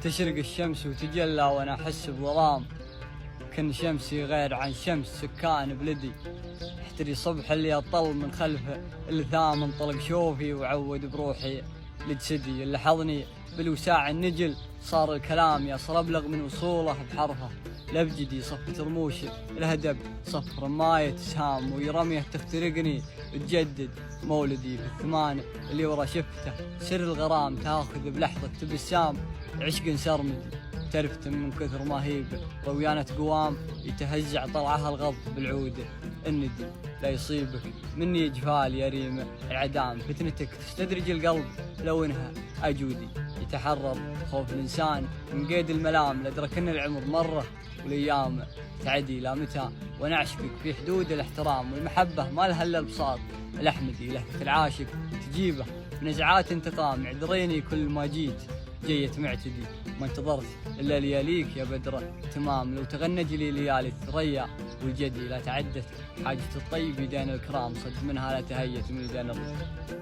تشرق الشمس وتجلى وانا احس بظلام، كن شمسي غير عن شمس سكان بلدي. احتري صبح اللي اطل من خلفه الثام، انطلق شوفي وعود بروحي لجسدي. اللي حضني بالوساع النجل صار الكلام يصل ابلغ من وصوله بحرفه. لبجدي صفة رموشي الهدب صف رماية سهام، ويرميه تخترقني تجدد مولدي في الثمان اللي ورا شفته. سر الغرام تاخذ بلحظة تبسام، عشق سرمدي ترفتم من كثر ما هيب رويانة قوام. يتهزع طلعها الغض بالعودة الندي، لا يصيبك مني جفال يا ريمة العدام. فتنتك تستدرج القلب لو انها أجودي. يتحرر خوف الإنسان من قيد الملام، لأدركن العمر مرة والأيام تعدي. لا متى ونعشقك في حدود الاحترام، والمحبة ما لها إلا البساط الأحمدي. لهفة العاشق تجيبه نزعات انتقام، اعذريني كل ما جيت جية معتدي. ما انتظرت إلا لياليك يا بدر تمام، لو تغنج لي ليالي الثريا والجدي. لا تعدت حاجة الطيب يدين الكرام، صد منها لا تهيت من يدين الرزق.